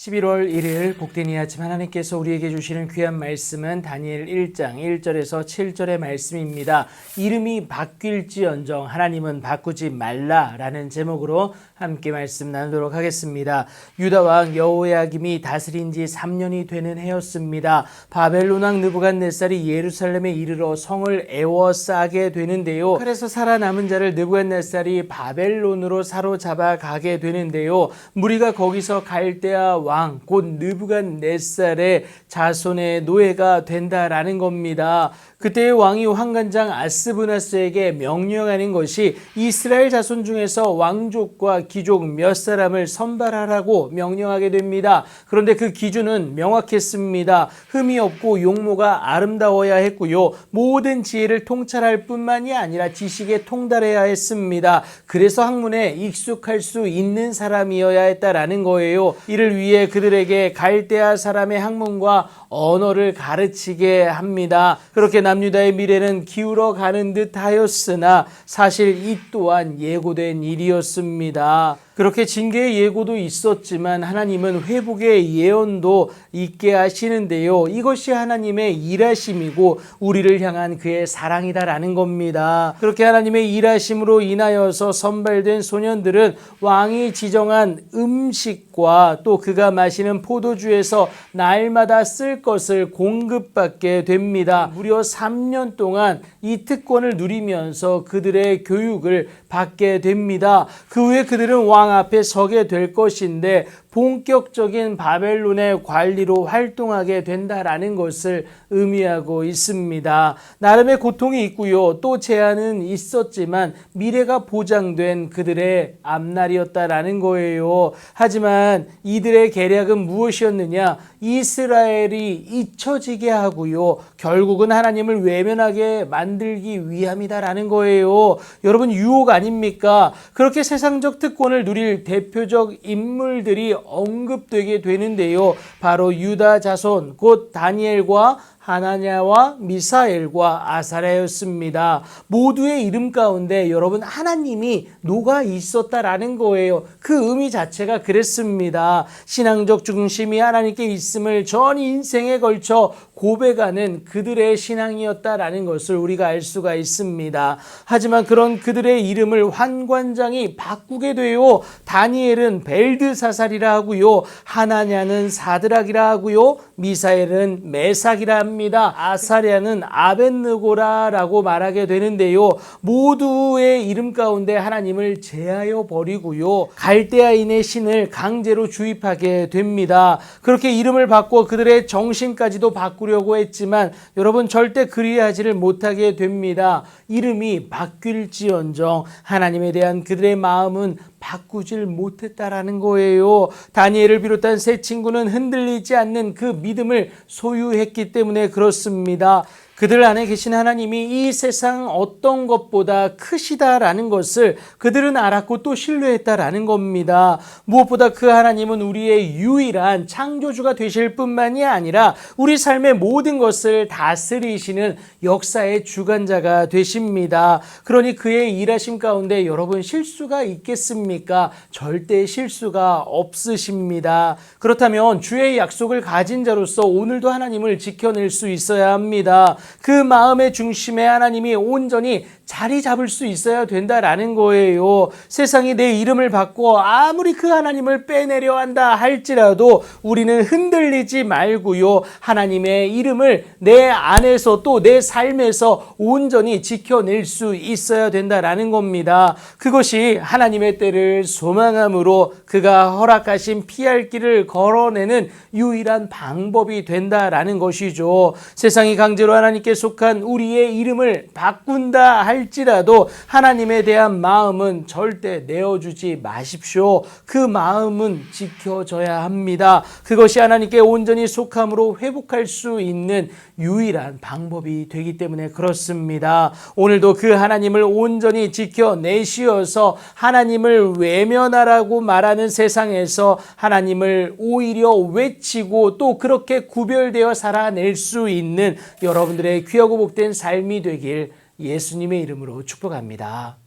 11월 1일 복된 이 아침 하나님께서 우리에게 주시는 귀한 말씀은 다니엘 1장 1절에서 7절의 말씀입니다. 이름이 바뀔지언정 하나님은 바꾸지 말라라는 제목으로 함께 말씀 나누도록 하겠습니다. 유다 왕 여호야김이 다스린 지 3년이 되는 해였습니다. 바벨론 왕 느부갓네살이 예루살렘에 이르러 성을 에워싸게 되는데요. 그래서 살아남은 자를 느부갓네살이 바벨론으로 사로잡아 가게 되는데요. 무리가 거기서 갈대아 왕 곧 느부갓네살의 자손의 노예가 된다라는 겁니다. 그때의 왕이 환관장 아스부나스에게 명령하는 것이 이스라엘 자손 중에서 왕족과 귀족 몇 사람을 선발하라고 명령하게 됩니다. 그런데 그 기준은 명확했습니다. 흠이 없고 용모가 아름다워야 했고요. 모든 지혜를 통찰할 뿐만이 아니라 지식에 통달해야 했습니다. 그래서 학문에 익숙할 수 있는 사람이어야 했다라는 거예요. 이를 위해 그들에게 갈대아 사람의 학문과 언어를 가르치게 합니다. 그렇게 남유다의 미래는 기울어 가는 듯 하였으나 사실 이 또한 예고된 일이었습니다. 그렇게 징계의 예고도 있었지만 하나님은 회복의 예언도 있게 하시는데요. 이것이 하나님의 일하심이고 우리를 향한 그의 사랑이다라는 겁니다. 그렇게 하나님의 일하심으로 인하여서 선발된 소년들은 왕이 지정한 음식과 또 그가 마시는 포도주에서 날마다 쓸 것을 공급받게 됩니다. 무려 3년 동안 이 특권을 누리면서 그들의 교육을 받게 됩니다. 그 후에 그들은 왕 앞에 서게 될 것인데 본격적인 바벨론의 관리로 활동하게 된다라는 것을 의미하고 있습니다. 나름의 고통이 있고요. 또 제한은 있었지만 미래가 보장된 그들의 앞날이었다라는 거예요. 하지만 이들의 계략은 무엇이었느냐? 이스라엘이 잊혀지게 하고요. 결국은 하나님을 외면하게 만들기 위함이다라는 거예요. 여러분 유혹 아닙니까? 그렇게 세상적 특권을 누릴 대표적 인물들이 언급되게 되는데요. 바로 유다 자손 곧 다니엘과 하나냐와 미사엘과 아사랴였습니다. 모두의 이름 가운데 여러분 하나님이 녹아 있었다라는 거예요. 그 의미 자체가 그랬습니다. 신앙적 중심이 하나님께 있음을 전 인생에 걸쳐 고백하는 그들의 신앙이었다라는 것을 우리가 알 수가 있습니다. 하지만 그런 그들의 이름을 환관장이 바꾸게 돼요. 다니엘은 벨드사살이라 하고요. 하나냐는 사드락이라 하고요. 미사엘은 메삭이라 합니다. 아사랴는 아벳느고라라고 말하게 되는데요. 모두의 이름 가운데 하나님을 제하여 버리고요. 갈대아인의 신을 강제로 주입하게 됩니다. 그렇게 이름을 바꿔 그들의 정신까지도 바꾸려고 했지만 여러분 절대 그리하지를 못하게 됩니다. 이름이 바뀔지언정 하나님에 대한 그들의 마음은 바꾸질 못했다라는 거예요. 다니엘을 비롯한 세 친구는 흔들리지 않는 그 믿음을 소유했기 때문에 그렇습니다. 그들 안에 계신 하나님이 이 세상 어떤 것보다 크시다라는 것을 그들은 알았고 또 신뢰했다라는 겁니다. 무엇보다 그 하나님은 우리의 유일한 창조주가 되실 뿐만이 아니라 우리 삶의 모든 것을 다스리시는 역사의 주관자가 되십니다. 그러니 그의 일하심 가운데 여러분 실수가 있겠습니까? 절대 실수가 없으십니다. 그렇다면 주의 약속을 가진 자로서 오늘도 하나님을 지켜낼 수 있어야 합니다. 그 마음의 중심에 하나님이 온전히 자리 잡을 수 있어야 된다라는 거예요. 세상이 내 이름을 바꿔 아무리 그 하나님을 빼내려 한다 할지라도 우리는 흔들리지 말고요. 하나님의 이름을 내 안에서 또 내 삶에서 온전히 지켜낼 수 있어야 된다라는 겁니다. 그것이 하나님의 때를 소망함으로 그가 허락하신 피할 길을 걸어내는 유일한 방법이 된다라는 것이죠. 세상이 강제로 하나님께 속한 우리의 이름을 바꾼다 할지라도 하나님에 대한 마음은 절대 내어주지 마십시오. 그 마음은 지켜져야 합니다. 그것이 하나님께 온전히 속함으로 회복할 수 있는 유일한 방법이 되기 때문에 그렇습니다. 오늘도 그 하나님을 온전히 지켜내시어서 하나님을 외면하라고 말하는 세상에서 하나님을 오히려 외치고 또 그렇게 구별되어 살아낼 수 있는 여러분들의 귀하고 복된 삶이 되길 예수님의 이름으로 축복합니다.